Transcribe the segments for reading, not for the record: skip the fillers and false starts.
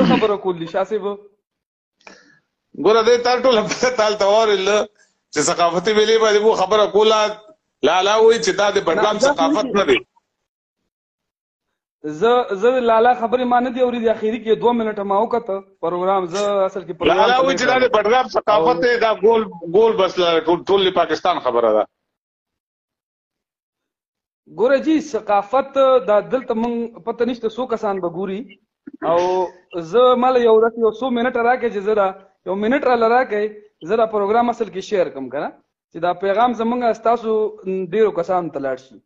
څه خبره کولی شاسب ګوره دې تر ټول تال تور چې ثقافتي ویلې باندې وو خبره کوله لالا وای چې دا د بډګام ثقافت نه دی زه لالا خبرې ما نه دی اورېدې اخیری کې 2 منټه ما وکړه پروګرام زه اصل کې پروګرام لالا وای چې دا د بډګام ثقافت دی دا ګول بس ټول پاکستان خبره ده ګوره جی ثقافت دا دلته مونږ پته نشته څو کسان به ګوري او زه مال یو ورځ یو 100 منټه راکې چې زه یو منټ را لراکې زه دا پروګرام اصل کې شیر کوم کنه چې دا پیغام زمونږ تاسو ډیرو کسانو ته لاړ شي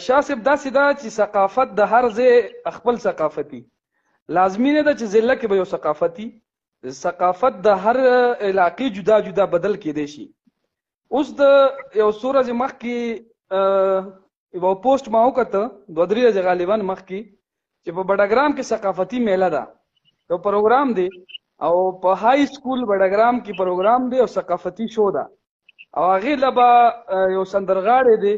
شاسب داسې ده چې ثقافت د هر ځای خپل ثقافتي لازمي نه ده چې ضلع کې به یو ثقافتي ثقافت د هر علاقې جدا جدا بدل کېدی شي اوس د یو څو ورځې مخکې یو پوسټ ما وکړه 2-3 ورځې غالبا مخکې چې په بډګرام کې ثقافتي میله ده یو پروګرام دی او په های سکول بډګرام کې پروګرام دی او ثقافتي شو ده او هغې لبا یو سندرغاړی دی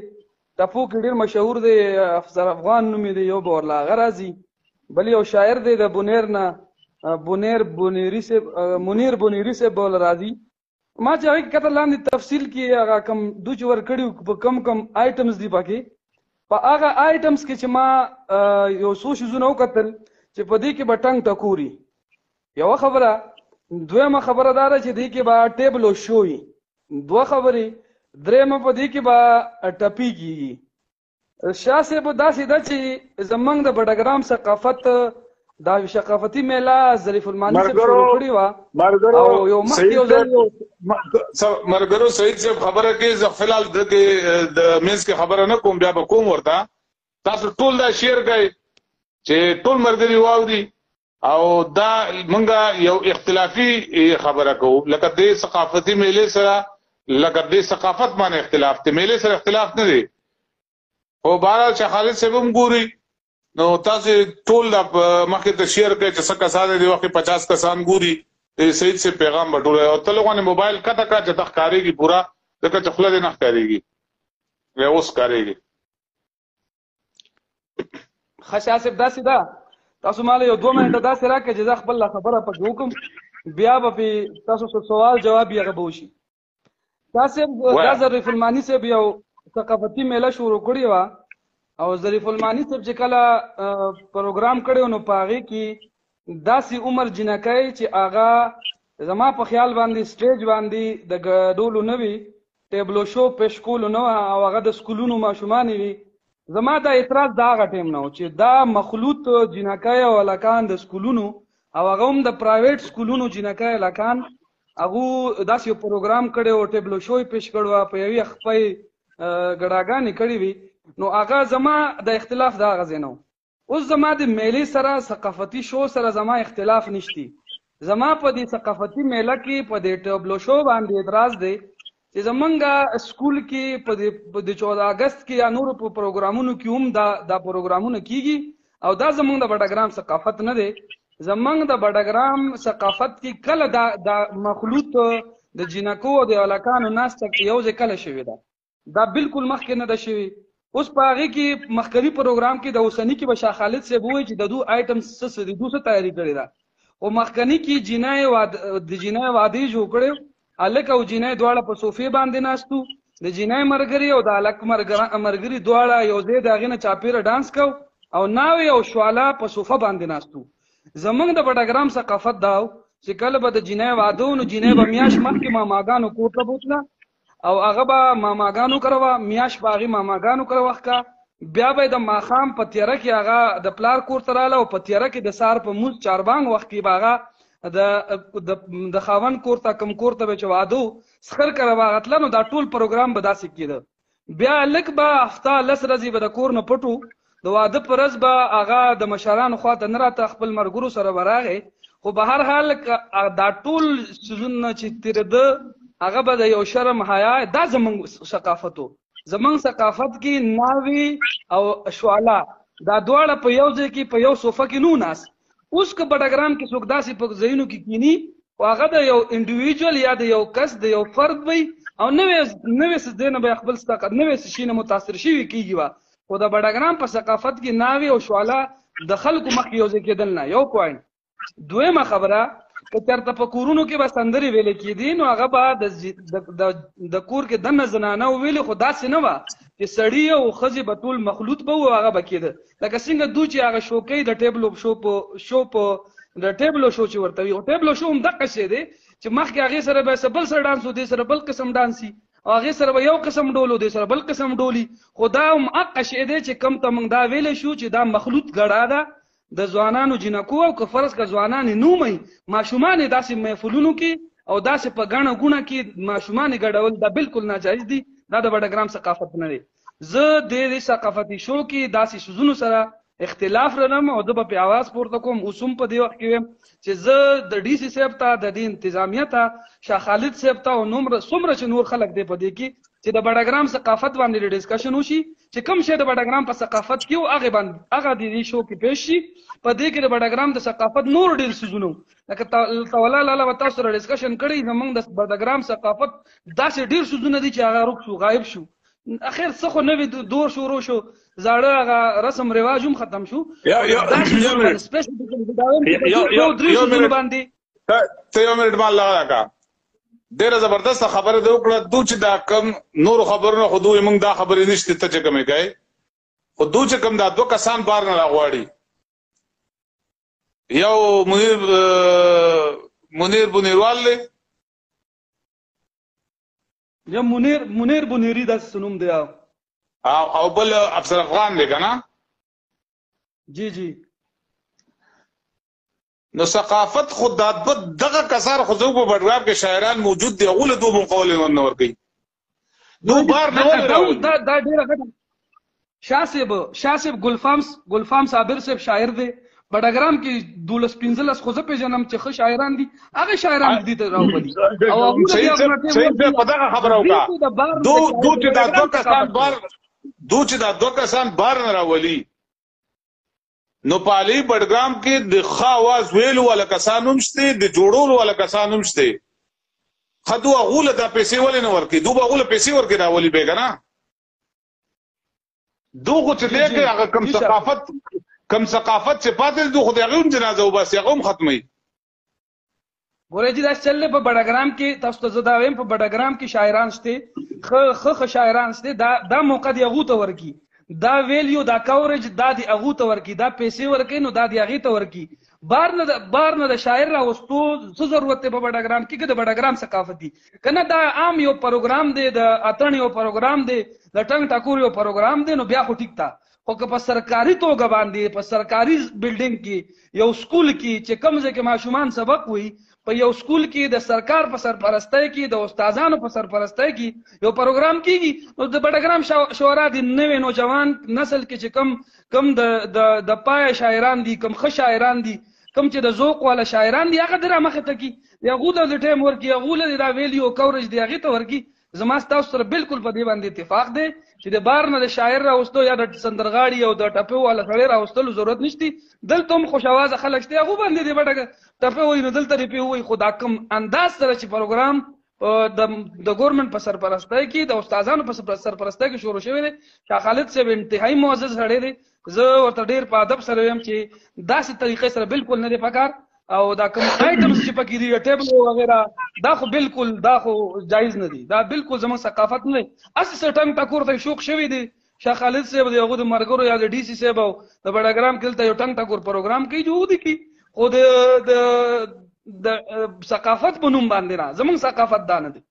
ټپو کې ډېر مشهور دی افضل افغان نوم یې دی یو به ورله هغه راځي بل یو شاعر دی د بونیر نه منیر بونیري صاحب به ورله راځي ما چې هغې کې کتل لاندې تفصیل کې هغه کم دوج ورکړي په کم آیټمز دي پکې په هغه آیټمز کې چې ما یو څو شیزونه وکتل چې په دې کې به ټنګ ټکوري یوه خبره دویمه خبره دا ده چې دې کې به ټیبل او شو وي 2 خبرې درېمه په دې کې به ټپي کېږي شاه صاحب داسې ده چې زمونږ د بډګرام ثقافت دا ثقافتي میله ظریف الماني صاحب شروع کړې وه او یو مخکې یو ځل مرګرو سعید صاحب خبره کې زه فلحال د منځ کې خبره نه کوم بیا به کوم ورته تاسو ټول دا شیر کوئ چې ټول ملګري واوري او دا مونږه یو اختلافي خبره کوو لکه دې ثقافتي میلې سره لکه دې ثقافت باندې اختلاف دی میلې سره اختلاف نه دی او بهرحال چې خالد صاحب هم ګوري نو تاسو ټول مخکې ته شیر کوئ چې څه کسان دي وخت 50 کسان ګوري سعید سے پیغام بټوله او ته لوګونه موبایل کته کا چې تخکاریږي پورا ځکه چې خپل نه ښکاریږي یا اوس ښکاریږي خشاسب داسې ده تاسو مال یو 2 منټه داسې راکړئ چې زه خپل خبره پکې وکړم بیا به تاسو سوال جواب یې هغه به وشي تاسو دا ظریف الماني صاحب یو ثقافتي میله شروع کړې وه او ظریف الماني صاحب چې کله پروګرام کړی نو په هغې کې داسې عمر جنکۍ چې هغه زما په خیال باندې سټیج باندې د ګډولو نه وي ټیبلو شو پیش کولو نه وه او هغه د سکولونو ماشومانې وي زما دا اعتراض د هغه ټیم نه و چې دا مخلوط جنکۍ او هلکان د سکولونو او هغه هم د پرایویټ سکولونو جنکۍ هلکان هغو داسې یو پروګرام کړی و ټیبلو شو یې پیش کړی وه په یوې خپۍ ګډاګانې کړې وي نو هغه زما د اختلاف د هغه ځای نه اوس زما د میلې سره ثقافتي شو سره زما اختلاف نشتی زما په دې ثقافتي میله کې په دې ټیبلو شو باندې اعتراض دی چې زمونږ سکول کې په دې 14 اګست کې یا نورو په پروګرامونو کې هم دا پروګرامونه کیږي او دا زمونږ د بډګرام ثقافت نه دی زمونږ د بډګرام ثقافت کې کله دا مخلوط د جنکو او د هلکانو ناسته یو ځای کله شوې ده دا بالکل مخکې نه ده شوې اوس په هغې کې مخکني پروګرام کې د اوسني کې به شاه خالد صاحب ووایي چې د دو آیټمز څه دي دو څه تیاري کړې ده خو مخکني کې د جینۍ وعدې جوړ کړی هلک او جینۍ دواړه په صوفې باندې ناستو د جینۍ ملګري او د هلک ملګري دواړه یو ځای د هغې نه چاپېره ډانس کو او ناوې او شواله په صوفه باندې ناستو زمونږ د بډګرام ثقافت دا و چې کله به د جینۍ واده و نو جینۍ به میاشت مخکې ماماګانو کور ته بوتله او هغه به ماماګانو کره وه میاشت به هغې ماماګانو کره وخت کا بیا به یې د ماښام په تیاره کې هغه د پلار کور ته راله او په تیاره کې د سهار په مونځ چاربانګ وخت کې به هغه د خاوند کور ته کوم کور ته به چې واده و سخر کره به هغه تله نو دا ټول پروګرام به داسې کېده بیا لږ به هفته 10 ورځې به د کور نه پټو د واده په ورځ به هغه د مشرانو خواته نه راته خپل ملګرو سره به راغی خو به هر حال دا ټول څیزونه چې تېرېده هغه به د یو شرم حیا دا زمونږ ثقافت و زمونږ ثقافت کې ناوې او شواله دا دواړه په یو ځای کې په یو صوفه کې نو ناست اوس که بډګرام کې څوک داسې په ځایونو کې کینی خو هغه د یو انډیویجول یا د یو کس د یو فرد وي او نوې څه دی نه به خپل نوې څه شي نه متاثر شوي کېږي به خو د بډګرام په ثقافت کې ناوې او شواله د خلکو مخکې یو ځای کېدل نه یو پوینټ دویمه خبره که چېرته په کورونو کې به سندرې ویلې کېدې نو هغه به د کور کې دننه زنانه ویلې خو داسې نه وه چې سړي او ښځې به ټول مخلوط به و هغه به کېده لکه څنګه دوی چې هغه شو کوي د ټیبلو شو په د ټیبلو شو چې ورته وي او ټیبلو شو هم دقه شی دی چې مخکې هغې سره به بل سره ډانس و دې سره بل قسم ډانس وي او هغې سره به یو قسم ډول و دې سره بل قسم ډول خو دا هم حقه شی دی چې کوم ته موږ دا ویلی شو چې دا مخلوط ګډا ده د ځوانانو جنکو او که فرض که ځوانان یې نومئ ماشومان یې داسې محفلونو کې او داسې په ګڼه ګوڼه کې ماشومان یې ګډول دا بالکل ناجایز دي دا د بډګرام ثقافت نه دی زه د دې ثقافتي شو کې داسې څیزونو سره اختلاف لرم او زه به پرې اواز پورته کوم اوس هم په دې وخت کې ویم چې زه د ډي سي صاحب ته د دې انتظامیه ته شاه خالد صاحب ته او څومره چې نور خلک دی په دې کې چې د بډګرام ثقافت باندې ډسکشن وشي چې کوم شی د بډګرام په ثقافت کې و هغه د دې شو کې پیش شي په دې کې د بډګرام د ثقافت نور ډېر څیزونه لکه تولا لاله به تاسو سره ډسکشن کړی زموږ د بډګرام ثقافت داسې ډېر څیزونه دي چې هغه روک شو غایب شو اخر څه خو نوی دور شروع شو زاړه هغه رسم رواج هم ختم شو ته یو منټ مال لگا کا ډیره زبردست خبره ده وکړه دو چې دا کم نور خبرونه خو دوی موږ دا خبرې نشته ته چې کومې کوي خو دو چې کوم دا دوه کسان بار نه راغواړي یو منیر بنیروال دی یا منیر بنیری دا سنوم دی او بل افسر افغان دی کنه جی نو ثقافت خود دغه کسار خو زو په بډګرام کې شاعران موجود دي غول دو مقاولې ونه ورګي دو بار نه ورګي دا ډیره غټه شاسب ګلفام صابر صاحب شاعر دی بډګرام کې 12-15 خو زه پیژنم چې ښه شاعران دي هغه شاعران دي ته راوړي او صحیح په دغه خبره وکړه دو چې دا دوه کسان بار نه راولي نو پالي بډګرام کې د خواز ویلو ولا کسان هم شته د جوړولو ولا کسان هم شته خدو غوله د پیسې ولې نه ورکي دوه غوله پیسې ورکي راولي به کنه دوه چې دغه هغه کم ثقافت چې پاتې دوه خدای غو جنازه وباسي هغه هم ختمي ګورې چې دا چلې په بډګرام کې تاسو ته زدا ویم په بډګرام کې شاعران شته خ شاعران شته دا موقع دی غو ته ورکی دا ویلیو دا کورج دا دی اغو ته ورکی دا پیسې ورکی نو دا دی اغه ته ورکی بار نه د شاعر راوستو څه ضرورت په بډګرام کې د بډګرام ثقافتي کنه دا عام یو پروګرام دی د اتن یو پروګرام دی د ټنګ ټاکور یو پروګرام دی نو بیا خو ټیک تا خو که په سرکاري توګه باندې په سرکاري بلډینګ کې یو سکول کې چې کوم ځای کې ماشومان سبق وي په یو سکول کې د سرکار په سرپرستۍ کې د استادانو په سرپرستۍ کې یو پروګرام کیږي نو د بډګرام شورا د نوې نوجوان نسل کې چې کم د پای شاعران دي کم ښه شاعران دي کم چې د ذوق والا شاعران دي هغه در مخه ته کی یغه د ټیم ورکی یغه د ویلیو کورج دی هغه ته ورکی زما تاسو سره بالکل په دې باندې اتفاق دی چې د بار نه د شاعر راوستو یا د سندرغاړي او د ټپو والا سړی راوستلو ضرورت نشته دلته هم خوشاوازه خلک شته هغه باندې دی بډګ ټپه وای نو دلته ریپی وای خدا کم انداز سره چې پروګرام د ګورنمنت په سرپرستۍ کې د استادانو په سرپرستۍ کې شروع شوی دی شاه خالد صاحب انتهایی معزز سړی دی زه ورته ډیر په ادب سره ویم چې داسې طریقې سره بالکل نه دی پکار او دا کوم آیټمز چې پکې دی ټیبل وغیرہ دا خو بالکل دا خو جایز نه دي دا بالکل زموږ ثقافت نه اصل سټنګ ټکور ته شوق شوی دی شاه خالد صاحب دی هغه د مرګرو یا د ډي سي صاحب او د بډګرام کې یو ټنګ ټکور پروګرام کوي جو دي کی خو د ثقافت په نوم باندې نه زموږ ثقافت دا نه دی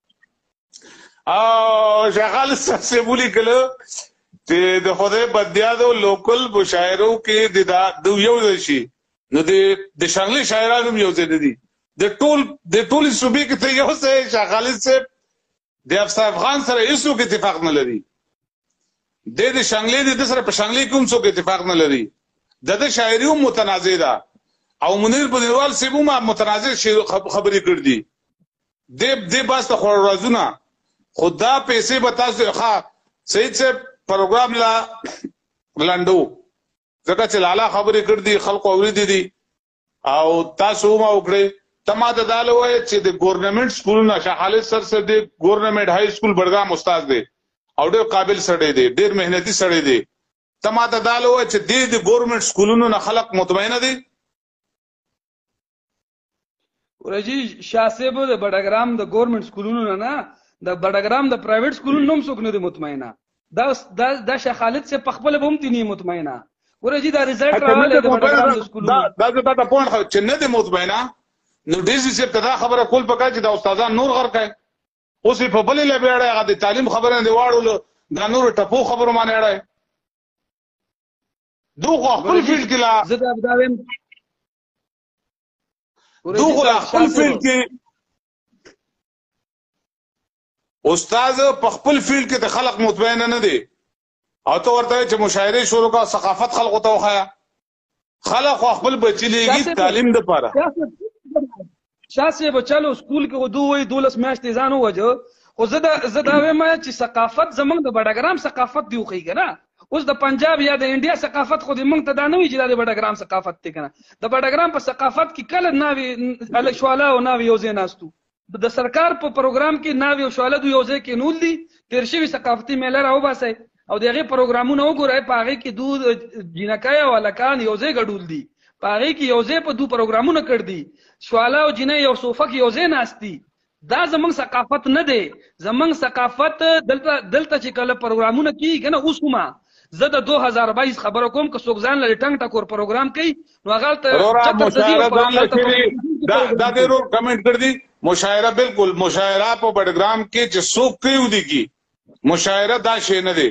او شاه خالد صاحب ولیکلو چې د خدای بدیادو لوکل مشاعرو کې د یو شي نو د شانګلي شاعرانو یو ځای دي د ټول صوبې کې ته یو ځای شاه خالد صاحب د افسر افغان سره هیڅ اتفاق نه لري د شانګلي د سره په شانګلي کوم څوک اتفاق نه لري د شاعري هم متنازع ده او منیر بنیروال صاحب هم متنازع خبرې کړې دي د باس ته خور رازونه خدا پیسې به تاسو ښه سید صاحب پروګرام لا لندو ځکه چې لالا خبرې کړې دي خلکو اورېدې دي او تاسو هم وکړئ ته ما ته دا ووایه چې د ګورنمنټ سکولونه شاه خالد سر د ګورنمنټ های سکول بډګرام استاد دی او ډېر قابل سړی دی ډېر محنتي سړی دی ته ما ته دا ووایه چې د ګورنمنټ سکولونو نه خلک مطمئنه دي ورجی شاه صاحب د بډګرام د ګورنمنت سکولونو نه د بډګرام د پرایویټ سکولونو نوم څوک نه دی مطمئنه دا شاه خالد سے په خپل به هم دي نه مطمئنه ورجی دا رزلټ راواله د بډګرام د سکولونو دا د پوینټ چې نه دی مطمئنه نو ډي سي صاحب ته دا خبره کول پکار چې دا استادان نور غر کوي اوس په بلې لبیړه هغه د تعلیم خبره نه دی واړو دا نور ټپو خبره مانه اړای دوغه خپل فیلډ کې لا زدا بداویم دوغه خپل فیلډ کې استاد په خپل فیلډ کې د خلق مطمئن نه دی او ته ورته چې مشاعره شروع کا ثقافت خلق ته وخایا خلق خپل بچیږي تعلیم د پاره شاسه بچالو سکول کې دوی 12 میاشتې ځان وځو خو زدا وایم چې ثقافت زمونږ د بډګرام ثقافت دی خو کنه اوس د پنجاب یا د انډیا ثقافت خو د مونږ ته دا نه وی چې د بډګرام ثقافت دی کنه د بډګرام په ثقافت کې کله ناوی الشواله او ناوی یوځې ناستو د سرکار په پروګرام کې ناوی او شواله دوی یوځې کې نول دي تیر شوی ثقافتي میله راو باسي او دغه پروګرامونه وګورئ په هغه کې دود جنکای او لکان یوځې غډول دي په هغه کې یوځې په دو پروګرامونه کړ دي شواله او جنې یو صوفه کې یوځې ناشتي دا زمونږ ثقافت نه دی زمونږ ثقافت دلته چې کله پروګرامونه کیږي کنه اوس هم زه د 2022 خبره کوم که څوک ځان لري ټنګ ټکور پروګرام کوي نو هغه ته دا ډېر کمنټ کړ دي مشاعره بالکل مشاعره په بډګرام کې چې څوک کوي ودی کی مشاعره دا شی نه دی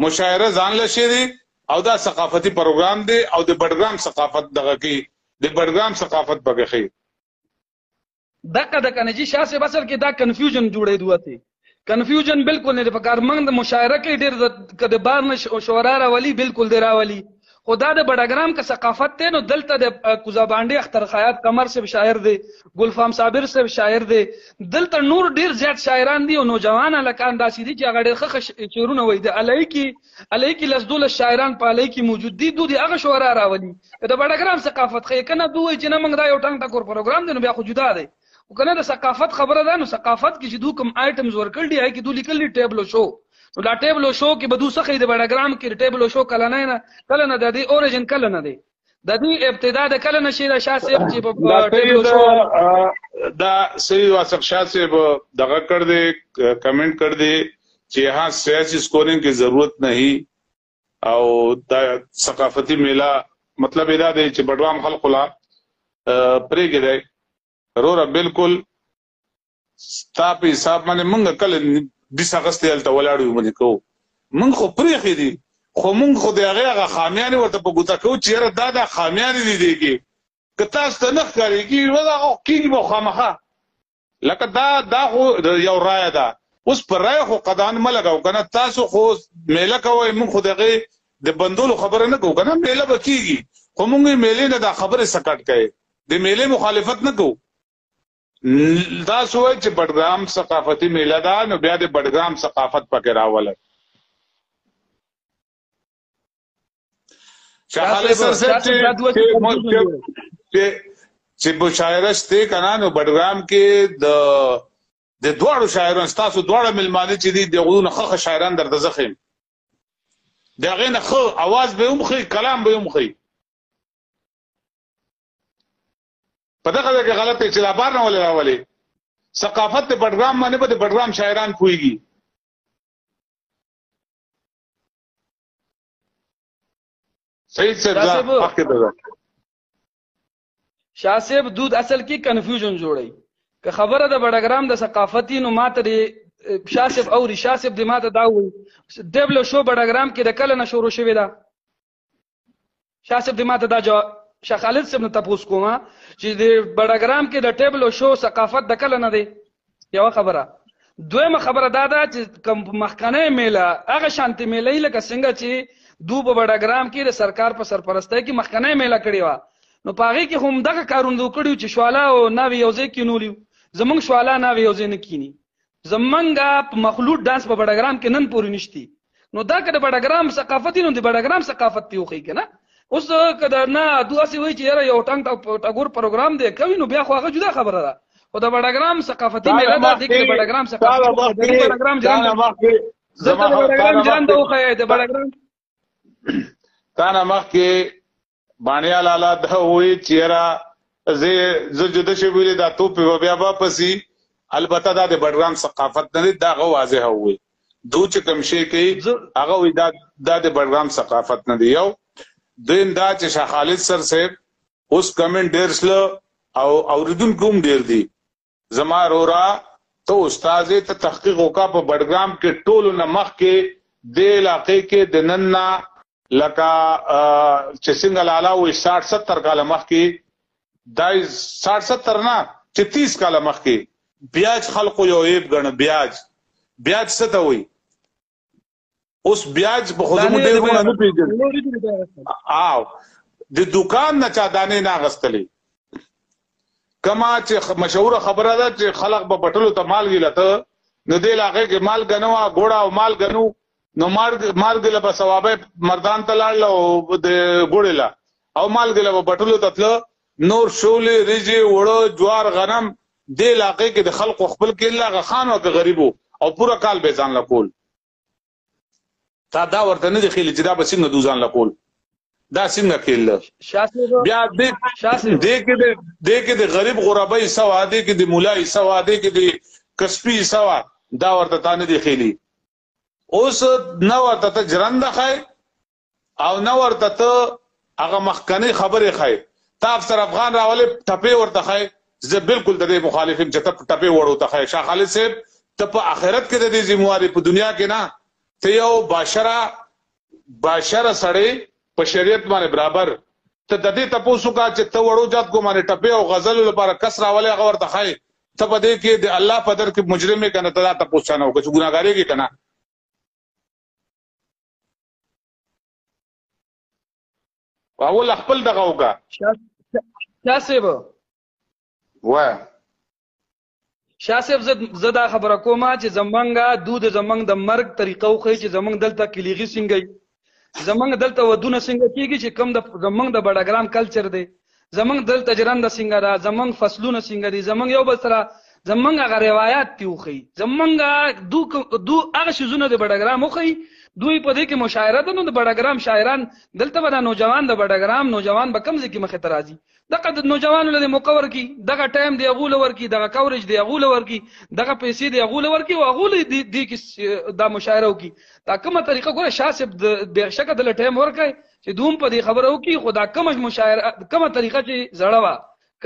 مشاعره ځان لشي دی او دا ثقافتي پروګرام دی او د بډګرام ثقافت دغه کې د بډګرام ثقافت بګخي دغه د کنجي شاسه بسل کې دا کنفیوژن جوړې دوته کنفیوژن بالکل نه په کار منګ د مشاعره کې ډېر کده بار نه شورا راولي بالکل دی راولي خدا د بډګرام کا ثقافت ته نو دلته د کوزابانډي اختر خیاط قمر سے شاعر دی ګلفام صابر سے شاعر دی دلته نور ډیر زیات شاعران دي او نوجوان لکان داسې دي چې هغه ډېر ښه شعرونه وایي د علي کې لس دول شاعران په علي کې موجود دي دوی هغه شورا راولي د بډګرام ثقافت خې کنه دوی چې نه موږ دا یو ټنګ ټکور پروګرام دی نو بیا خو جدا دی وکنه د ثقافت خبره ده نو ثقافت کې چې دوی کوم آیټمز ورکړل دي هغه کې دوی لیکل دي ټیبلو شو نو دا ټیبلو شو کې بدو څخه د بډګرام کې ټیبلو شو کله نه د دې اوريجن کله نه دی د دې ابتدا د کله نشي د شاسب چې په ټیبلو شو دا سید واسف شاسب دغه کړ دې کمنٹ کړ دې چې یہاں سیاسی سکورنگ کی ضرورت نہیں او دا ثقافتی میلہ مطلب ادا دی چې بډرام خلق لا پرېږي دی رورا بالکل ستا په حساب باندې مونږ کله د سغستې الته ولاړو مونږ کو مونږ خو پرېخې دي خو مونږ خو د هغه خامیان ورته په ګوته کو چې دا خامیان دي دیږي که تاسو ته نه ښکارېږي ودا کېږي به خامخا لکه دا خو یو رایه ده اوس پر رایه خو قدان مه لګاو که نه تاسو خو میله کوئ مونږ خو دغې د بندولو خبره نه کوو که نه میله به کېږي خو مونږ یې میلې نه دا خبرې سکټ کوئ د میلې مخالفت نه کوو تاسو وایئ چې بډګرام ثقافتي میله ده نو بیا د بډګرام ثقافت پکې راوله شاه خالد سر صاحب چې مشاعره شته کنه نو بډګرام کې د دواړو شاعرانو ستاسو دواړه ملمانه چې دي دغه نه ښه شاعران درته زخم دغه نه ښه आवाज به هم ښه کلام به هم ښه په دغه کې غلطه چې لا بار نه ولې راولي ثقافت د بډګرام باندې به د بډګرام شاعران پويږي صحیح صاحب شاه صاحب دود اصل کې کنفیوژن جوړي که خبره د بډګرام د ثقافتي نو ماته شاه صاحب او شاه صاحب د ماته دا وي ډبل شو بډګرام کې د کله نه شروع شوی دا شاه صاحب د ماته دا جواب شاه خالد صاحب نه تاسو کومه چې د بډګرام کې د ټیبل شو ثقافت د کله نه دی یو خبره دویمه خبره دا ده چې کوم مخکنه میله هغه شانتي میله لکه څنګه چې دو په بډګرام کې د سرکار په سرپرستۍ کې مخکنه میله کړې و نو پاغه کې هم دغه کارونه وکړو چې شواله او ناوی یوځې کې نولیو زمونږ شواله ناوی یوځې نه کینی زمونږ په مخلوط ډانس په بډګرام کې نن پورې نشتی نو دا کده بډګرام ثقافتي نو د بډګرام ثقافت دی خو کنه اوس کده نه دواسي وای چې یاره یو ټنګ ټاګور پروګرام دی کوي نو بیا خو هغه جدا خبره ده خو د بډګرام ثقافتي میله ده د بډګرام ثقافت بډګرام جان زما بډګرام جان دوخه د بډګرام تانا مخ کې باندې لاله د وې چیرې زه جدا شی ویلې دا تو په بیا واپسی البته دا د بډرام ثقافت نه دا غو واضح وي دو چې کوم شي کوي هغه وي دا د بډرام ثقافت نه دی یو دین دا چې شاه خالد سر صاحب اوس کمنټ ډیر سل او اوریدونکو هم ډیر دي زما رورا ته استاد ته تحقیق وکا په بډرام کې ټولو نمخ کې د علاقې کې د نننا لکه چې څنګه لاله وي 60-70 کال مخ کې دای 60-70 نه چې 30 کال مخ کې بیاج خلقو یو عیب غن بیاج څه ته وي اوس بیاج په خودمو ډیرونه نه پیژني او د دکان نه چا دانه نه غستلې کما چې مشهور خبره ده چې خلق به بټلو ته مال غلته نو دې لاغه کې مال غنوا ګوړه او مال غنو نو مال غله په ثوابه مردان ته لاړ او د ګوړلا او مال غله په بټلو ته تل نور شولې ریجی وړو جوار غنم دې علاقې کې د خلکو خپل کې الله خان او غریبو او پورا کال به ځان لکول تا دا ورته نه دی خېل چې دا به څنګه دوزان لکول دا څنګه کېل بیا دې کې د غریب غربای سوا دې کې د مولای سوا دې کې د کسبي سوا دا ورته تا نه دی خېلی اوس نو ورته ته جرنده خای او نو ورته ته هغه مخکنی خبره خای تا افسر افغان راولې ټپه ورته خای زه بالکل د دې مخالفم چې ته ټپه وړو ته خای شاه خالد صاحب ته په آخرت کې د دې ذمہواری په دنیا کې نه ته یو باشره سړی په شریعت باندې برابر ته د دې تاسو کا چې ته وړو جات کو باندې ټپه او غزل لپاره کسر راولې هغه ورته خای ته په دې کې د الله په در کې مجرم کنه ته تاسو نه وکړو ګناګاری کې کنه اول خپل دغه وکا شاسب شاسب زدا خبره کومه چې زمونږه دود زمونږ د مرګ طریقو خو چې زمونږ دلته کلیغي څنګه زمونږ دلته ودونه څنګه کیږي چې کم د زمونږ د بډاګرام کلچر دی زمونږ دلته جرنده څنګه را زمونږ فصلونه څنګه دي زمونږ یو بل سره زمونږ هغه روایت دی خو زمونږ دو هغه شزونه د بډاګرام خو دوی په دې کې مشاعره ده نو د بډاګرام شاعران دلته به نوجوان د بډاګرام نوجوان به کم ځکه مخه ترازی دغه د نوجوانو له مقور کی دغه ټایم دی غول ورکی دغه کورج دی غول ورکی دغه پیسې دی غول ورکی او غول دی کې د مشاعره وکي دا کومه طریقه ګوره شاسب به شکه د ټایم ورکای چې دوم په دې خبره وکي خدا کومه مشاعره کومه طریقه چې زړه وا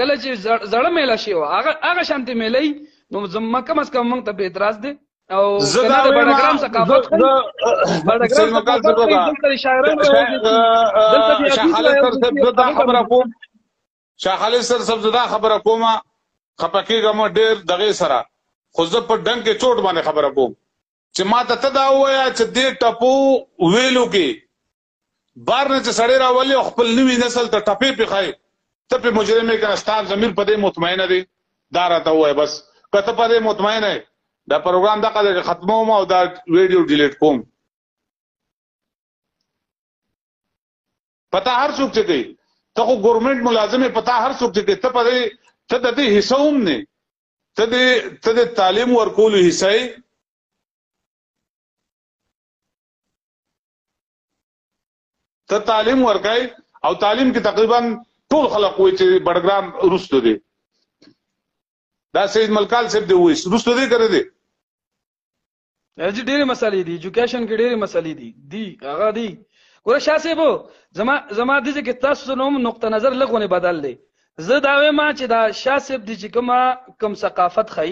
کله چې زړه میلا شي هغه شانتي میلای نو زما کم از کم موږ ته به اعتراض دی او زدا د بډاګرام ثقافت بډاګرام شاه خالد سر سب زدا خبره کومه خپکیګم ډیر دغه سره خو زه په ډنګ کې چوټ باندې خبره کوم چې ما ته تدا وایا چې دې ټپو ویلو کې بار نه چې سړی راولي خپل نوې نسل ته ټپې پخای ته په مجرمه کې استاد ضمیر په دې مطمئنه دي دا راته وای بس کته په دې مطمئنه دا پروګرام دا کله ختموم او دا ویډیو ډیلیټ کوم پتا هر څوک چې دی ته خو ګورنمنت ملازمه پتا هر څوک چې دی ته په دې ته د دې حصہ هم نه ته د تعلیم ورکول حصہ ته تعلیم ورکای او تعلیم کې تقریبا ټول خلک وایي چې بډګرام روستو دی دا سید ملکال صاحب دی وایي روستو دی کړی دی ډېرې مسالې دي ایجوکیشن کې ډېرې مسالې دي هغه دي ګوره شاه صاحب زما دې کې تاسو نوم نقطه نظر لغونه بدل دی زه دا وایم چې دا شاه صاحب دې چې کوم ثقافت خي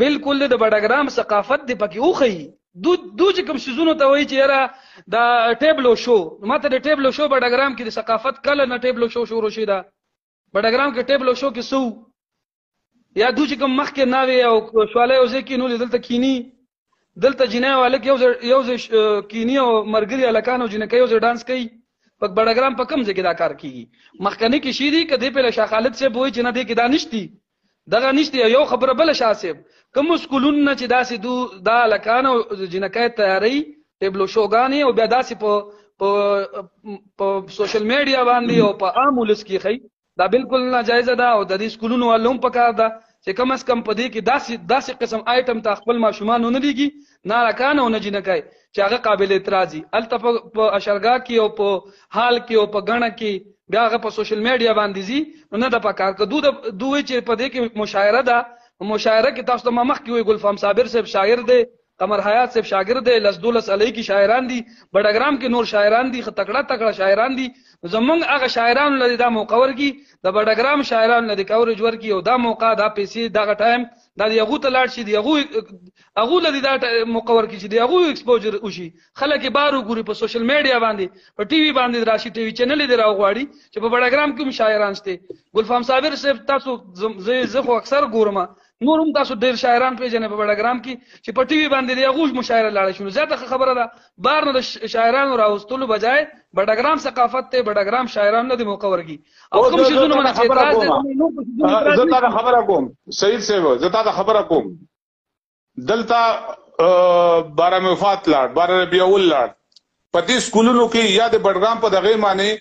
بالکل د بډاګرام ثقافت دی پکې او خي دو چې کوم شزونو ته وایي چې یاره دا ټیبلو شو ماته د ټیبلو شو بډاګرام کې د ثقافت کله نه ټیبلو شو شروع شي دا بډاګرام کې ټیبلو شو کې سو یا دو چې کوم مخ کې ناوي او شواله او ځکه نو دلته کینی دلته جنای والک یو کینی او مرګري الکانو جنکه یو ډانس کوي په بډاګرام په کم ځکه دا کار کوي مخکنی کې شي دي کدی په شاه خالد سے بوي چې نه دي کې دا نشتی دغه نشتی یو خبره بل شاسب کوم سکولون نه چې داسې دا الکانو جنکه تیاری ټیبلو شوګانی او بیا داسې په سوشل میډیا باندې او په عام ولس کې خي دا بالکل ناجایز ده او د دې سکولونو ولوم پکار ده چې کم از کم په دې کې داسې قسم آیټم ته خپل ماشومان نه دیږي نه راکانه او نه جنکای چې هغه قابل اعتراضي الته په اشرګا کې او په حال کې او په غڼه کې بیا هغه په سوشل میډیا باندې زی نو نه د پکار که دوی چې په دې کې مشاعره ده مشاعره کې تاسو ته مخ کې وي ګلفام صابر صاحب شاعر دی قمر حیات صاحب شاګرد دی لسدولس علی کی شاعران دي بډګرام کې نور شاعران دي تکړه تکړه شاعران دي زمونږ هغه شاعران لري دا موقع ورکی د بډګرام شاعران لري کورج ورکی او دا موقع دا پیسې دا ټایم دا یغو ته لاړ شي دی یغو لري دا موقع ورکی چې دی یغو ایکسپوجر وشي خلک بارو ګوري په سوشل میډیا باندې په ټي وي باندې راشي ټي وي چینل دی راغواړي چې په بډګرام کې شاعران شته ګلفام صابر صاحب تاسو زه خو اکثر ګورم نورم تاسو ډیر شاعران پیژنې په بډګرام کې چې په ټي وي باندې دی یغو مشاعره لاړ شي زیاته خبره ده بار نه شاعرانو راوستلو بجای بډګرام ثقافت ته بډګرام شاعران نه دی موقع ورکی او کوم شي زونه نه چې زه تا خبره کوم سید صاحب زه تا خبره کوم دلته 12 وفات لاړ 12 ربیع اول لاړ په دې سکولونو کې یا د بډګرام په دغه معنی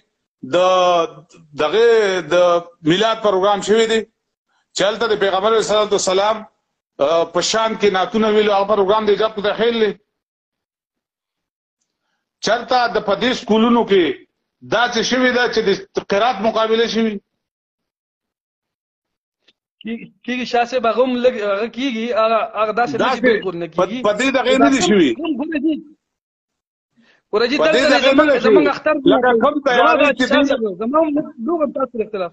د میلاد پروګرام شوی دی چلته د پیغمبر صلی الله علیه وسلم په شان کې ناتونه ویلو هغه پروګرام دی جب ته خیل لې چرته د پدې سکولونو کې دا چې شوی دا چې د قرات مقابله شوی کیږي شاسه بغم لګ کیږي هغه داسې نه بالکل نه کیږي پدې دغه نه دي شوی ورجی دلته زمونږ اختر لکه کوم تیاری چې زمونږ لوګ تاسو اختلاف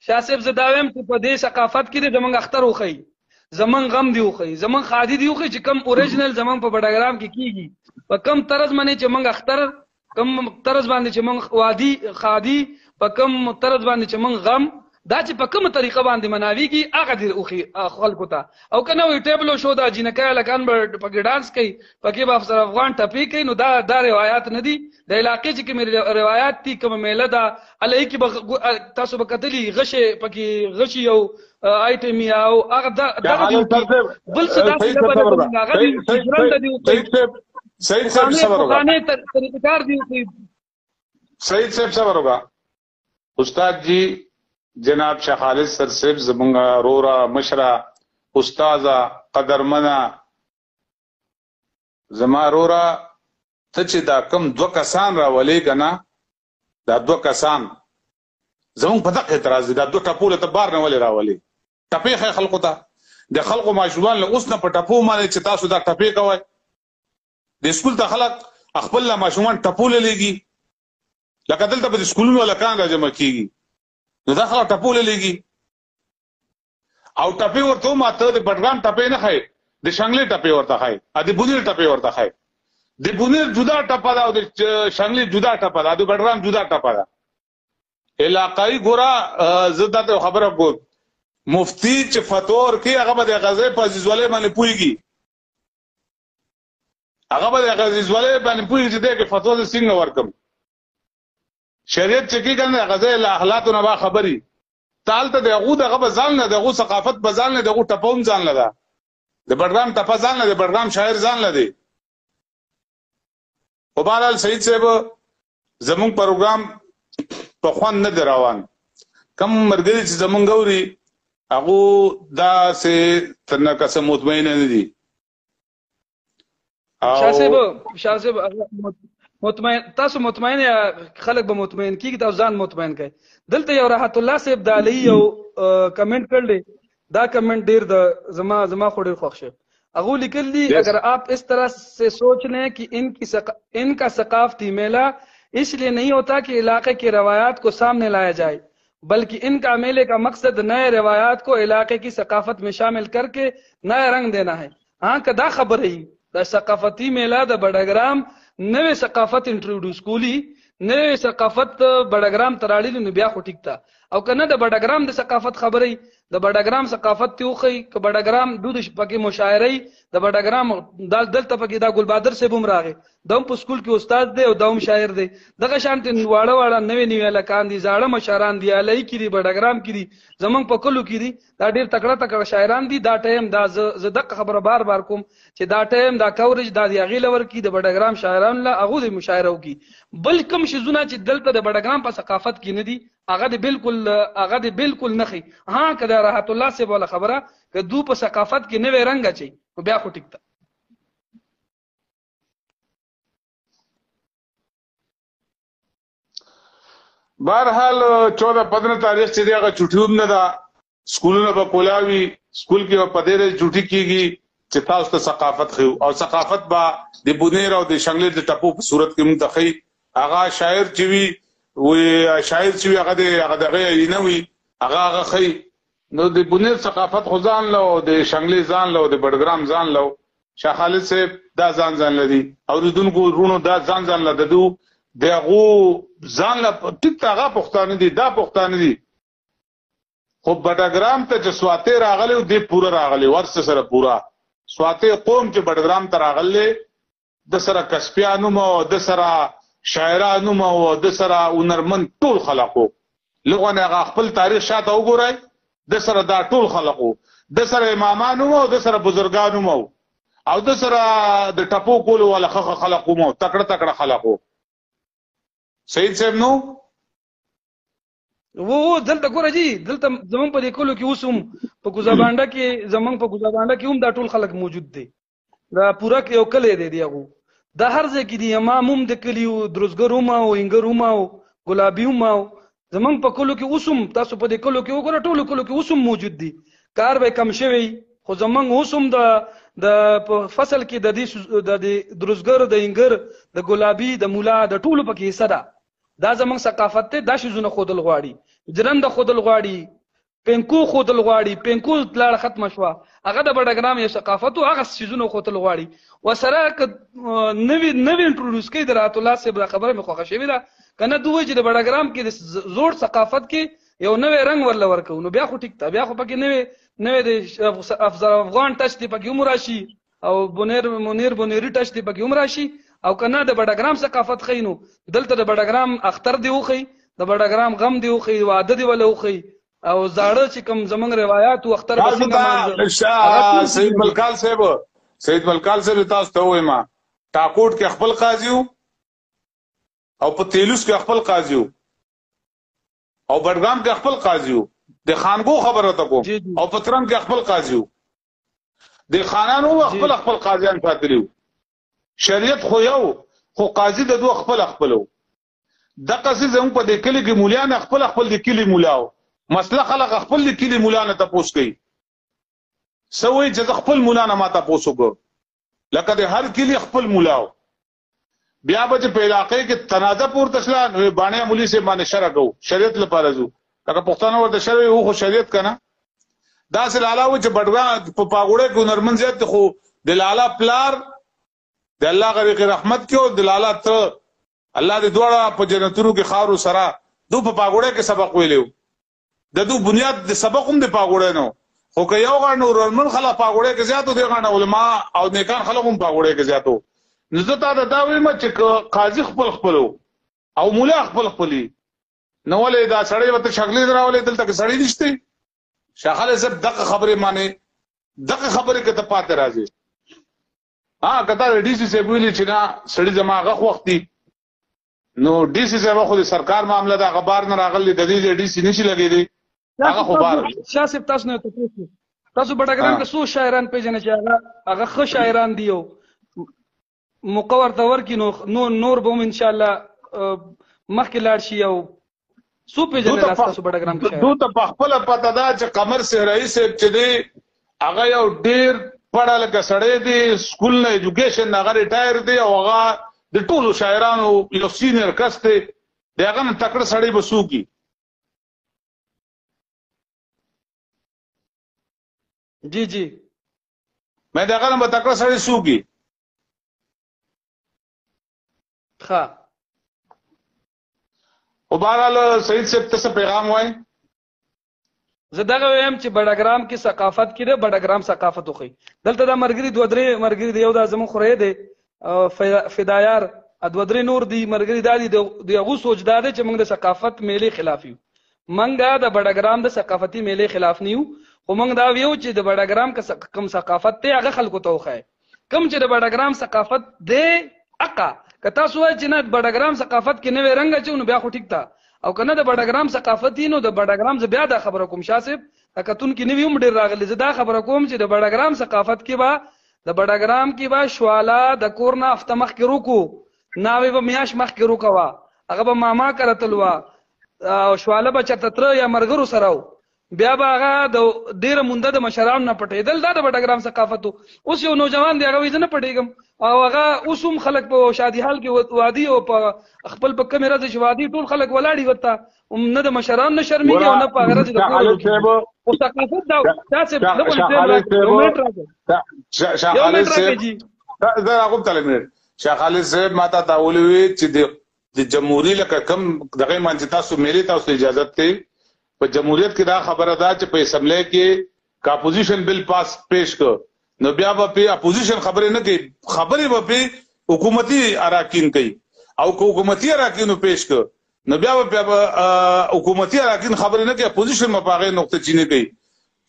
شاسب زداویم چې په دې ثقافت کې زمونږ اختر وخی زمونږ غم دی وخی زمونږ خادي دی وخی چې کم اوریجنل زمونږ په بډګرام کې کیږي په کم طرز باندې چې مونږ اختر کم طرز باندې چې مونږ وادي خادي په کم طرز باندې چې مونږ غم دا چې په کومه طریقه باندې مناويږي هغه دې اوخي خلکو ته او کنه وي ټیبلو شو دا جنکای لکان په ډانس کوي پکې به افسر افغان ټپی کوي نو دا روایت نه دي د علاقې چې کوم روایت دي کوم میله دا الای کې تاسو به کتلی غشه پکې غشي او آیټم یا او هغه دا بل څه داسې په هغه دي سعید صاحب صبر وکړه طریقار دي سعید صاحب صبر وکړه استاد جی جناب شیخ خالد سر صاحب زمونږه رورا مشره استاذه قدرمنه زما رورا ته چې دا کم دو کسان راولې کنه دا دو کسان زمونږ په دغه اعتراض دي دا دو ټپوله ته بار نه ولې راولې ټپې خلکو ته د خلکو ماشومان له اوس نه په ټپو باندې چې تاسو دا ټپې کوئ د سکول ته خلک خپل ماشومان ټپوله لګي لکه دلته په سکولونو لکان راجمع کیږي نو دا خلک ټپوله لګي او ټپې ورته ماته د بډګرام ټپې نه خای د شنګلې ټپې ورته خای ا د بونیر ټپې ورته خای د بونیر جدا ټپه دا او د شنګلې جدا ټپه دا د بډګرام جدا ټپه دا علاقائی ګورا زدا ته خبره کو مفتی چې فتور کې هغه به غزې په عزیزولې باندې پويږي هغه به غزې ولې باندې پويږي چې دغه فتوا د څنګه ورکم شریعت چې کې کنه غزې له اخلاقونه با خبري تالته دغه دغه ځان نه دغه ثقافت بځان نه دغه ټپوم ځان نه ده د بډګرام ټپه ځان نه د بډګرام شاعر ځان نه دی او بهرحال سعید صاحب زمون پروګرام په خوان نه دروان کم مرګري چې زمون ګوري هغه دا سه تنه قسم مطمئن نه دي شاسب مطمئن تاسو مطمئن یا خلک به مطمئن کیږي تاسو ځان مطمئن کړئ دلته یو راحت الله صاحب د علی یو کمنٹ کړل دا کمنٹ ډیر د زما خو ډیر خوښ شه هغه لیکل دي اگر آپ اس طرح سے سوچ لیں کہ ان کا ثقافتی میلہ اس لیے نہیں ہوتا کہ علاقے کی روایات کو سامنے لایا جائے بلکہ ان کا میلے کا مقصد نئے روایات کو علاقے کی ثقافت میں شامل کر کے نیا رنگ دینا ہے ہاں کدا خبر ہے دا ثقافتی میلہ د بډګرام نوې ثقافت انټروډوس کولی نوې ثقافت بډګرام تراړي نو بیا خو ټیک تا او کنه د بډګرام د ثقافت خبرې د بډګرام ثقافت تیوخی ک بډګرام دود پکې مشاعري د بډګرام دلته پکې دا ګلبادر صاحب هم راغی دوم په سکول کې استاد دی او دوم شاعر دی دغه شانت واړه واړه نوې لکان دي زاړه مشران دی الای کې دی بډګرام کې دي زمنګ په کلو کې دي دا ډیر تکړه شاعران دي دا ټایم دا ز دغه خبره بار کوم چې دا ټایم دا کورج دا دی غیله ور کې د بډګرام شاعران لا هغه د مشاعره وکي بل کوم شي زونه چې دلته د بډګرام په ثقافت کې نه دي هغه د بالکل نخي ها کدا راحت الله سے بوله خبره ک دو په ثقافت کې نوې رنگ اچي بیا خو ټیک تا بهرحال 14-15 تاریخ چې دی هغه چټي هم نه ده. سکولونه به کولاوي، سکول کې به په دې ډول چټي کېږي چې تاسو ته ثقافت ښیو، او ثقافت به د بونیر او د شنګلې د ټپو په صورت کې موږ ته ښیي. هغه شاعر چې وي هغه دغه یې نه وي، هغه ښیي. نو د بونیر ثقافت خو ځان له او د شنګلې ځان له او د بډګرام ځان له شاه خالد صاحب دا ځان لري، اوریدونکو ورونو دا ځان له ددو دغه ځان له ټیک هغه پښتانه دي، دا پښتانه دي. خو بډګرام ته چې سواته راغلی او د پوره راغلی ورسره سره پورا سواته قوم چې بډګرام ته راغلی د سره کسبیانو مو، د سره شاعرانو مو، د سره هنرمند ټول خلقو. لغونه هغه خپل تاریخ شاته وګورئ، د سره دا ټول خلقو، د سره امامانو مو، د سره بزرګانو مو، او د سره د ټپو کولو ولا خلقو مو، تکړه خلقو. سید صاحب نو و دلته ګوره جی، دلته زمون په دې کلو کې اوس هم په ګوزابانډه کې زمون په ګوزابانډه کې هم دا ټول خلک موجود دي. دا پورا کې یو کلی دی هغه دا هر ځای کې دي. امام هم د کلیو، دروزګر هم او انګر هم او ګلابي هم او زمون په کلو کې اوس هم تاسو په دې کلو کې وګوره ټول کلو کې اوس هم موجود دي. کار به کم شوی خو زمون اوس هم د فصل کې د دې دروزګر، د انګر، د ګلابي، د مولا، د ټولو پکې حصہ ده. دا زمونږ ثقافت ته دا شیزونه خودل غواړي، جرنده خودل غواړي، پینکو خودل غواړي. پینکو لاړه ختم شوه، هغه د بډګرام یو ثقافت او هغه شیزونه خودل غواړي. وسره نوی انټروډوس کوي د رات الله صاحب خبره مې خوښه شوې ده کنه دوی چې د بډګرام کې د زوړ ثقافت کې یو نوې رنگ ورل ورکو. نو بیا خو ټیک ته، بیا خو پکې نوې د افغان ټچ دی پکې هم راشي، او منیر بونیری ټچ دی پکې هم راشي. او کنه د بډګرام ثقافت خینو دلته د بډګرام اختر دی وخی، د بډګرام غم دی وخی، واده دی ولا وخی، او زاړه چې کوم زمنګ روایت او اختر به څنګه مانځي. سید ملکال صاحب تاسو ته وایم ټاکوټ کې خپل قاضي او په تیلوس کې خپل قاضي او بډګرام کې خپل قاضي، د خانګو خبره ته کوم، او پترنګ کې خپل قاضي، د خانانو خپل قاضیان ساتلیو. شریعت خو یو، خو قاضي د دوه خپلو. د قصې زموږ په دې کلی کې مولیان خپل د کلی مولاو مسله خلق خپل د کلی مولا نه تاسو کوي سوي چې خپل مولا نه ما تاسو کو، لکه د هر کلی خپل مولاو. بیا به په علاقې کې تنازع پورته شله، نو باندې مولوی سے باندې شرع کو، شریعت لپاره زو لکه پښتانه ورته شرع او خو شریعت کنه. دا سل علاوه چې بډوا په پاګوړه کې نرمن زیات خو د لالا پلار د الله غریق رحمت کې او د لالا ته الله دې دوړه په جنتونو کې خارو سره دو په پاګوړه کې سبق ویلو. د دو بنیاد د سبق هم د پاګوړه نو، خو که یو غاڼه ورمن خلا پاګوړه کې زیاتو دی غاڼه علما او نیکان خلک هم پاګوړه کې زیاتو. نو زه تا دا وایم چې قاضي خپلو او مولا خپلي نو ولې دا سړی وته شغلې دراولې دلته کې سړی نشته. شاخله زب دغه خبره معنی دغه خبره کې ته پاتې راځي. کته ډي سي سي ویلي چې نه سړی زماغه وخت دی، نو ډي سي سي خو د سرکار معاملې د خبر نه راغلي، د دې ډي سي نشي لګېدي هغه خبر. شاسب تاسو نه تاسو بډګرام کې څو شاعران پیژنې چې هغه ښه شاعران دي او مقور تور کې نور به ان شاء الله مخکې لاړ شي. او څو پیژنې تاسو بډګرام کې شاعر دوی ته خپل پته ده چې قمر صحرایي صاحب چې دی هغه یو ډیر پړه لکه سړی دی، سکول نه ایجوکیشن نه هغه ریټایر دی، او هغه د ټولو شاعرانو یو سینیر کس دی، د هغه نه تکړه سړی به څوک وي. جی مې د هغه نه به تکړه سړی څوک وي. ښه او بهرحال سعید صاحب ته څه پیغام وایي؟ زه دغه وایم چې بډګرام کې ثقافت کې ده، بډګرام ثقافت وخی. دلته د مرګري دوه درې مرګري دی، یو د زمون خورې دی فدایار، دوه درې نور دی مرګري دادي د هغو سوچ دا دی چې موږ د ثقافت میلې خلاف یو. موږ د بډګرام د ثقافتي میلې خلاف نه یو، خو موږ دا ویو چې د بډګرام کوم ثقافت دی هغه خلکو ته وخی. کوم چې د بډګرام ثقافت دی اقا که تاسو وایئ چې نه د بډګرام ثقافت کې نوې رنګ اچو نو بیا خو ټیک ده، او کنه د بډګرام ثقافت نو د بډګرام ز بیا دا خبره کوم شاسب کتون کې نوی هم ډیر راغلی. زه دا خبره کوم چې د بډګرام ثقافت کې با د بډګرام کې با شواله د کورنا افتمخ کې روکو ناوی به میاش مخ کې روکوا، هغه به ماما کرتلوا، شواله به چرته تر یا مرګرو سره و بیا به هغه د ډیره مونده د مشرانو نه پټېدل دا د بډګرام ثقافت اوس یو نوجوان دی هغه وایي زه نه پټېږم او هغه اوس هم خلک په شادي حال کې وادي او په خپل په کمې ورځې چې وادي ټول خلک ولاړي ورته نه د مشرانو نه شرمېږي او نه په هغه ورځې د او ثقافت دا داسې شاه خالد صاحب زه هغه ته لمر شاه خالد صاحب ماته تا ولوي چې د جمهوریت لکه کم دغه مانځ تاسو مېلې تاسو اجازه ته په جمهوریت کې دا خبره ده چې په اسمبلی کې کا اپوزیشن بل پاس پیش کړ نو بیا په اپوزیشن خبره نه کوي خبره په حکومتي اراکین کوي او حکومتي اراکینو پیش کړ نو بیا په حکومتي اراکین خبره نه کوي اپوزیشن مپاغه نقطه چینه کوي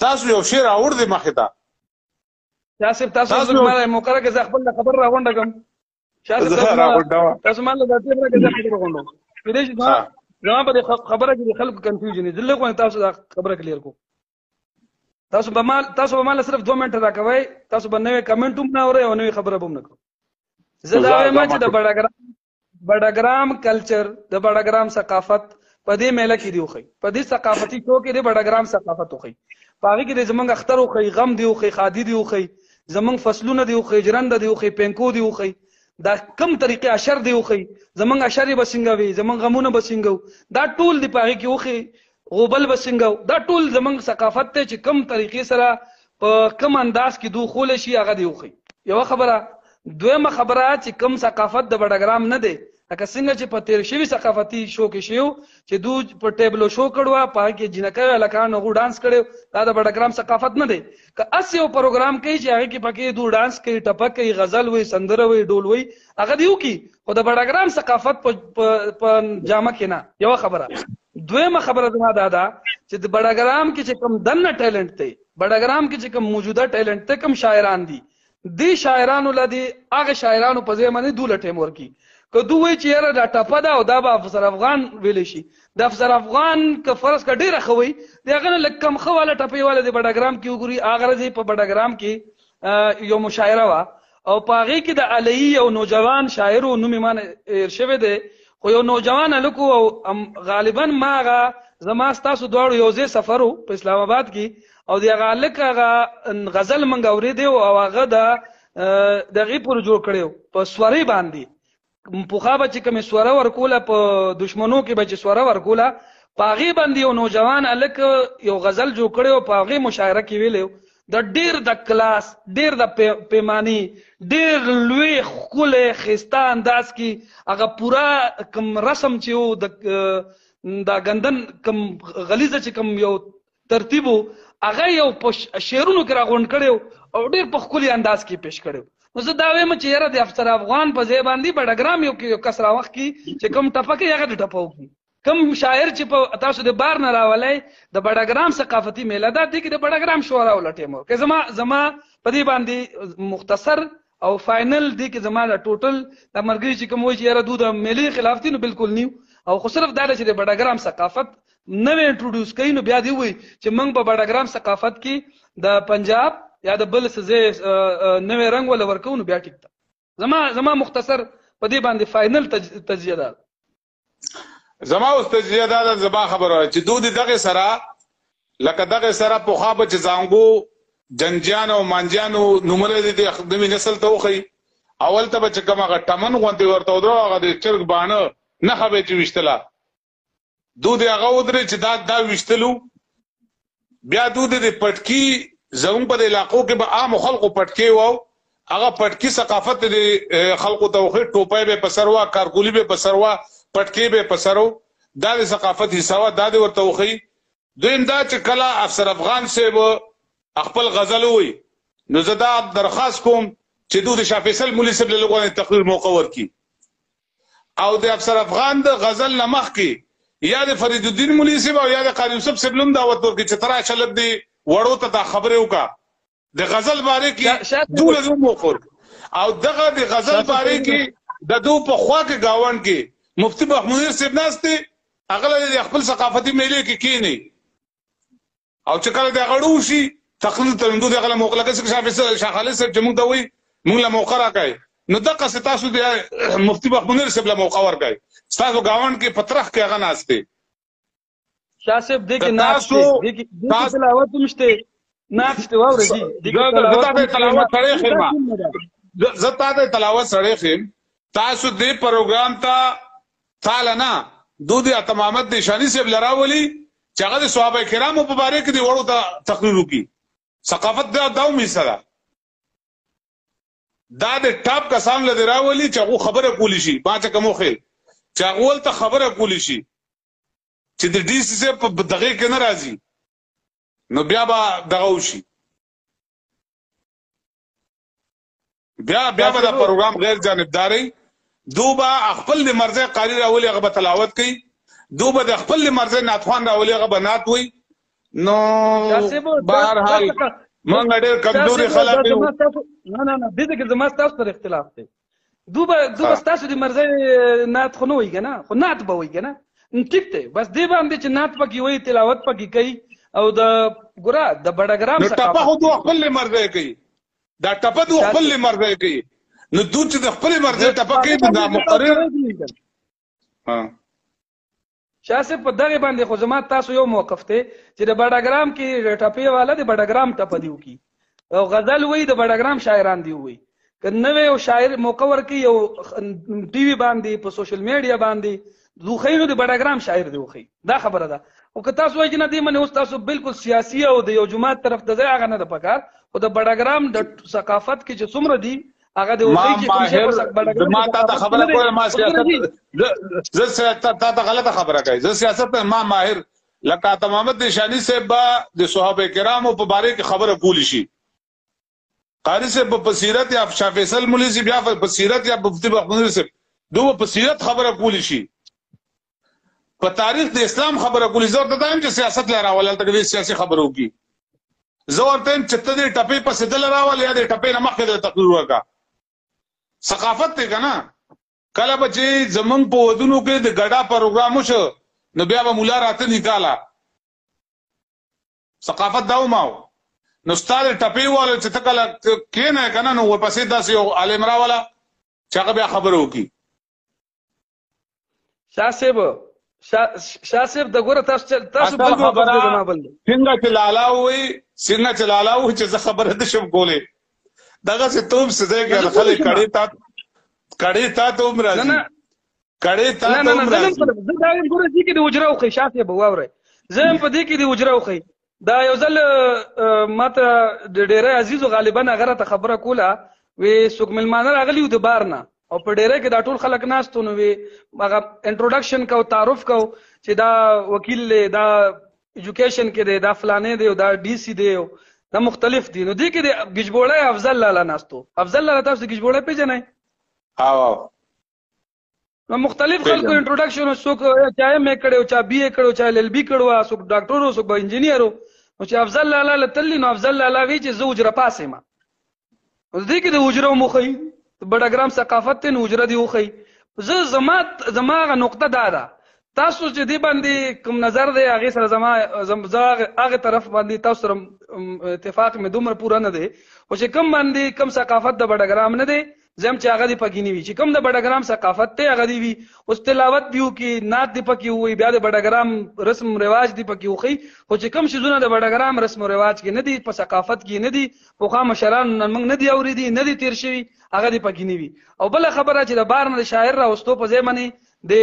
تاسو یو شعر اور دې مخه تا تاسو مله موقره کې ځ خپل خبر راغونډه کوم تاسو مله د دې راګه ځ خبر راغونډه دې چې زما په خبره کې خلکو کنفیوژن دي دلته کوم تاسو دا خبره کلیر کو تاسو به مال صرف 2 منټه راکوي تاسو به نوې کمنټ هم نه اورئ او نوې خبره هم نه کوئ زه دا وایم چې د بډګرام کلچر د بډګرام ثقافت په دې میله کې دی خوخي په دې ثقافتي شو کې د بډګرام ثقافت خوخي پاغي کې د زمنګ اختر خوخي غم دی خوخي خادي دی خوخي زمنګ فصلونه دی خوخي جرند دی خوخي پنکو دی خوخي دا کم طریقې اشر دی وخی زمنګ اشر بسنګوي زمنګ غمونه بسنګو دا ټول دی پاږي کې وخی غوبل بسنګو دا ټول زمنګ ثقافت ته چې کم طریقې سره په کم انداز کې دوه خول شي هغه دی وخی یو خبره دویمه خبره چې کم ثقافت د بډګرام نه دی لکه څنګه چې په تیر شوی ثقافتي شو کې شیو چې دوی په ټیبلو شو کړوا پای کې جنکه لکانو غو ډانس کړو دا د بډګرام ثقافت نه دی که اس یو پروګرام کوي چې هغه کې پکې دوی ډانس کوي ټپک کوي غزل وي سندره وي ډول وي هغه دیو کی خو د بډګرام ثقافت په جامه کې نه یو خبره دویمه خبره زما دا چې د بډګرام کې چې کم دنه ټیلنټ دی بډګرام کې چې کم موجوده ټیلنټ ته کم شاعران دي دی شاعرانو لدی هغه شاعرانو په ځای باندې دوله ټیم ورکی که دوی چې یاره دا ټپه ده او دا به افسر افغان ویلی شي د افسر افغان که فرض که ډېره ښه وي د هغه نه لږ کم ښه واله ټپې واله د بډګرام کې وګوري هغه ورځې په بډګرام کې یو مشاعره وه او په هغې کې د علي یو نوجوان شاعر و نوم یې ما هېر شوی دی خو یو نوجوان هلک و او غالبا ما هغه زما ستاسو دواړو یو ځای سفر و په اسلام آباد کې او د هغه هلک هغه غزل موږ اورېدی و او هغه د هغې پورې جوړ کړی و په سورۍ باندې پوخا به چې کومې سوره ورکوله په دشمنو کې به چې سوره ورکوله په هغې باندې یو نوجوان هلک یو غزل جوړ کړی و په هغې مشاعره کې ویلی د ډېر د کلاس ډېر د پیمانې ډېر لوی ښکلی ښایسته انداز کې هغه پوره کوم رسم چې و د ګندن کوم غلیظه چې کوم یو ترتیب و هغه یو په شعرونو کې راغونډ کړی او ډېر په ښکلي انداز کې پیش کړی نو زه دا وایم چې یاره د افسر افغان په ځای باندې بډګرام یو کس راوخت کې چې کوم ټپه کوي هغه د ټپه وکړي کوم شاعر چې په تاسو د بار نه راولی د بډګرام ثقافتي میله دا دی کې د بډګرام شعرا ولټیم که زما په دې باندې مختصر او فاینل دی کې زما د ټوټل د ملګري چې کوم وایي چې یاره دوی د میلې خلاف دي نو بالکل نیو او خو صرف دا چې د بډګرام ثقافت نوې انټروډیوس کوي نو بیا دی وایي چې موږ په بډګرام ثقافت کې د پنجاب یا د بل څه ځای نوې رنګ ولا ورکو نو بیا ټیک ده زما مختصر په دې باندې فاینل تجزیه ده زما اوس تجزیه ده زما خبره چې دوی دغه سره لکه دغه سره پوخا به چې زانګو جنجان او مانجانو نمره دي د خدمي نسل ته وخی اول ته به چې کوم هغه ټمن غونډې ورته ودرو هغه د چرګ باڼه نه خبرې چې وشتله دوی هغه ودرې چې دا وشتلو بیا دوی د پټکی زمون په علاقو کې به عام خلکو پټکی وو هغه پټکی ثقافت د خلکو ته وخی ټوپۍ به پسروا کارګولی به پسروا پټکی به پسرو دا د ثقافت حصہ دا د ورته وخی دویم دا چې کله افسر افغان صاحب خپل غزل وي نو زه دا درخواست کوم چې دوی د شاه فیصل مولوي صاحب له لغونې تقریر موقع ورکړي او د افسر افغان د غزل نه مخکې یا د فرید الدین مولوي صاحب او یا د قاری یوسف صاحب لوم دعوت ورکړي چې ترا چلب دی وړو ته دا خبره وکړه د غزل باره کې دوله زموږ موخور او دغه د غزل باره کې د دو په خوا کې گاوند کې مفتی محمود صاحب ناشته هغه د خپل ثقافتي میلې کې کینی او چې کله د غړو شي تقلید ترندو دغه موقع کې شاه خالد صاحب چې موږ ته وایي موږ له موقع راکای نو دغه ستاسو د مفتی محمود صاحب له موقع ورکای تاسو گاوند کې پترخ کې هغه ناشته شاه صاحب دې کې نعت شته، دې کې تلاوت هم شته، نعت شته. واوره جی دې کې تلاوت سړی خېما زه تا ته تلاوت سړی خېم. تاسو دې پروګرام ته تاله نه دودي تمامت د شانی صاحب لراولي چې هغه د صحابه کرامو په باره کې دی وړو ته تقریر وکړي. ثقافت دا هم حصہ ده. دا د ټاپ کسان له راولي چې هغه خبره کولی شي ما چې کوم خیر چې هغه ولته خبره کولی شي چې د ډي سي په دغه کې نه راځي نو بیا به دغه وشي، بیا به دا پروګرام غیر جانبداري. دوبه خپل د مرزه قاری راولي هغه تلاوت کوي، دوبه د خپل مرزه ناتخوان راولي هغه بنات وي. نو بهر حال مونږ ډېر کمزوري خلک یو. نه دې کې زما تاسو سره اختلاف دی. دوبه تاسو د مرزه نات خو نه وي کنه، خو نات به وي کنه، ټیک دی. بس دې باندې چې نات پکې وي تلاوت پکې کوي او د ګورا د بډګرام څخه ټپه خو دوه خپل مرزه کوي، دا ټپه دوه خپل مرزه کوي. نو دوی چې د خپل مرزه ټپه کوي دا مقرر. شاه صاحب په دغه باندې خو زما تاسو یو موقف ته چې د بډګرام کې ټپې والا د بډګرام ټپه دیو کی او غزل وای د بډګرام شاعران دی وای کنه یو شاعر موقع ورکی یو ټي وي باندې په سوشل میډیا باندې دوخینو د بډګرام شاعر دی وخی. دا خبره ده. او که تاسو وایي نه دی منه اوس تاسو بالکل سیاسي او د یو جماعت طرف ته ځای هغه نه د پکار او د بډګرام د ثقافت کې چې څومره دی هغه د وخی چې کوم څه په بډګرام ما ته خبره کوله ما سیاست زه ته غلطه خبره کوي. زه سیاست ما ماهر لکه تمامت نشانی صاحب د صحابه کرامو په باره کې خبره کولی شي. قاری صاحب په سیرت یا شاه فیصل مولوی صاحب یا په سیرت یا مفتی بختیار صاحب دوه په سیرت خبره کولی شي، په تاریخ د اسلام خبره کولی. زه ورته وایم چې سیاست لراول ته سیاسي خبرو کی زه ورته چې ته د ټپې په سدل راول یا د ټپې نه مخکې د تقریر وکا. ثقافت ته کنه کله به چې زمونږ په ودونو کې د ګډا پروګرام وشو نو بیا به مولا راته نکاله. ثقافت دا وماو نو ستاره ټپې واله چې تکله کینه کنه نو ورپسې داسې یو عالم راولا چې هغه بیا خبرو کی. شاه صاحب د ګوره تاسو بل خبره زما بل څنګه چې لالا وي څنګه چې لالا وي چې زه خبره د شم کولې دغه څه توم سده کې خلک کړي تا ته عمر راځي کړي تا ته عمر راځي. زه دا ګوره چې کې د وجره خو شاه صاحب واوري زه په دې کې د وجره خو دا یو ځل ماته د ډېرې عزیز غالبا هغه ته خبره کوله وی څوک ملمانه راغلی د بار نه او په ډېرې کې دا ټول خلک ناستو نو وی هغه انټروډکشن کو تعارف کو چې دا وکیل دی دا ایجوکیشن کې دی دا فلانه دی او دا ډي سي دی دا مختلف دي. نو دې کې د گجبوړی افضل لاله ناستو. افضل لاله تاسو گجبوړی پیژنئ؟ نو مختلف خلکو انټروډکشن څوک چا مې کړو چا بي اے کړو چا ال بي کړو څوک ډاکټر څوک انجینیر نو چې افضل لاله لتلی نو افضل لاله وی چې زه وجره پاسه ما اوس دې کې د وجره مخې بډګرام ثقافت ته وجره دی وخی. زه زما نقطه دا ده تاسو چې دی باندې کوم نظر دی هغه سره زما هغه طرف باندې تاسو سره اتفاق مې دومره پورا نه دی او چې کوم باندې کوم ثقافت د بډګرام نه دی زم چې هغه دی پکې نیوي چې کوم د بډګرام ثقافت ته هغه دی وي اوس تلاوت دیو کې نعت دی پکې وي بیا د بډګرام رسم رواج دی پکې وخی او چې کوم شیزونه د بډګرام رسم رواج کې نه دی په ثقافت کې نه دی په خامه شران موږ نه دی اوریدي نه دی تیر شوی هغه دی پکې نیوي. او بل خبره چې د بار نه شاعر را واستو په ځای باندې د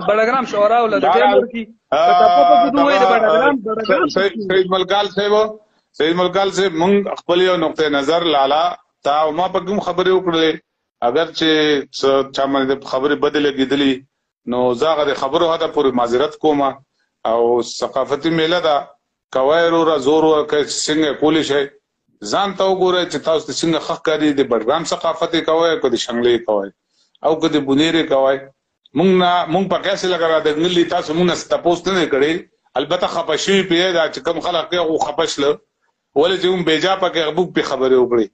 بډګرام شعرا ول د ټیمور کی په دوی د بډګرام سید ملکال سے مونږ خپل یو نقطه نظر لالا تا ما په کوم خبرې وکړلې اگر چې چا باندې خبرې بدله کېدلې نو زاغه د خبرو هدا پورې معذرت کوم او ثقافتي میله دا کوایرو را زور ورکه څنګه کولی شي ځان ته وګورئ چې تاسو څنګه حق کاری د بډګرام ثقافتي کوي او د شنګلې کوي او کدی بونیره کوي. مونږ په کیسه لګا د غلی تاسو مونږ تاسو نه کړی البته خپشي پیدا چې کوم خلک یو خپشل ولې چې هم بیجا پکې ابو په خبره وکړي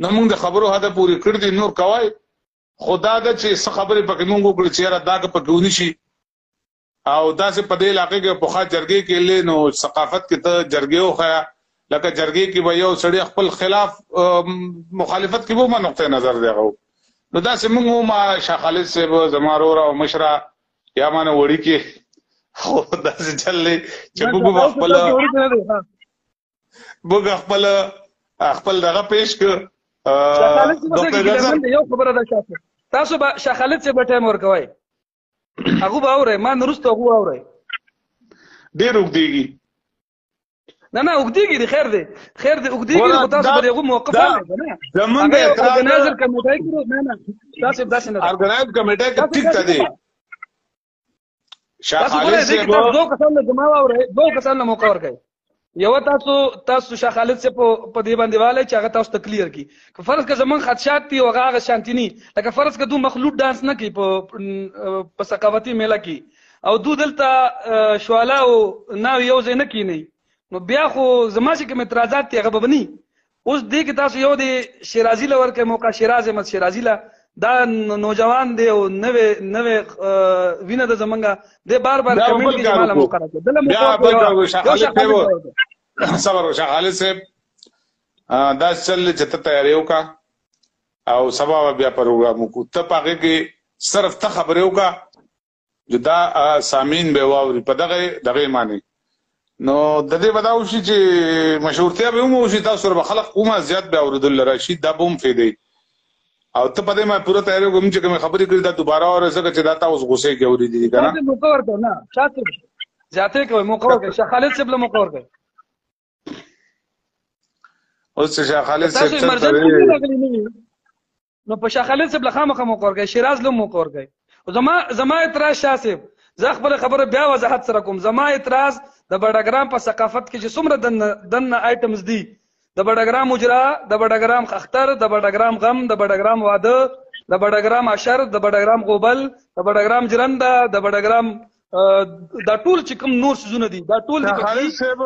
نو مونږ د خبرو هدا پوری کړ دي نور کوي خدا د چې څه خبره پکې مونږ وکړي چې را داګه پکې ونی شي او داسې په دې علاقې کې په خا جرګې کې له نو ثقافت کې ته جرګې وخیا لکه جرګې کې به یو سړی خپل خلاف مخالفت کې وو ما نقطه نظر دیغو نو داسې مونږ ما شاه خالد صاحب زمارو او مشرا یا مانه وړي کې خو داسې چل دی چې موږ خپل دغه پیش کړ. یو خبره ده شاته تاسو به شاه خالد صاحب ټایم ورکوئ هغه به اورئ ما نه وروسته هغه اورئ ډېر اوږدېږي نه اوږدېږي دی خیر دی اوږدېږي خو تاسو به د هغه موقف واخلئ نه زمونږ ارګنایزر کمیټه کړو نه تاسو داسې نه ارګنایز کمیټه کې ټیک ته دی شاه خالد صاحب دوه کسان جمع واورئ دوه کسان موقع ورکوئ یو تاسو شاه خالد صاحب په دې باندې والي چې هغه تاسو ته کلیر کړي که فرض که زمونږ خدشات دي او هغه شانتي نه لکه فرض که دوی مخلوط ډانس نه کوي په ثقافتي میله کې او دوی دلته شواله او ناو یو ځای نه کینی نو بیا خو زما چې کوم اعتراضات دي هغه به بني اوس دې کې تاسو یو د شیرازي له ورکوئ موقع شیراز احمد شیرازي له دا نوجوان دی او نوې وینه د زمونږه دی بار کمنټ کې جماله موقع راکړي دله صبر شاه خالد صاحب دا چل چې ته تیاری وکړه او سبا بیا پروګرام وکړو ته په هغې کې صرف ته خبرې وکړه چې دا سامعین به واوري په دغې معنی نو د دې به دا وشي چې مشهورتیا به هم وشي تاسو سره به خلک کومه زیات به اورېدل راشي دا به هم فایدې او ته په دې ما پوره تیاری وکړم چې کومې خبرې کړي دا دوباره اورې ځکه چې دا تا اوس غوسې کې اورېدي دي که نه موقع ورکړه نه شاته زیاتې کوئ موقع ورکړئ شاه خالد صاحب له موقع ورکړئ اوس چې شاه خالد صاحب نو په شاه خالد صاحب له خامخا موقع ورکړئ شیراز له موقع ورکړئ زما اعتراض شاه صاحب زه خپل خبره بیا وضاحت سره کوم زما اعتراض د بډګرام په ثقافت کې چې څومره دنه آیټمز دي د بډګرام اجرا د بډګرام اختر د بډګرام غم د بډګرام واده د بډګرام عشر د بډګرام غوبل د بډګرام جرنده د بډګرام دا ټول چې کوم نور سيزونه دي دا ټول خالد صاحب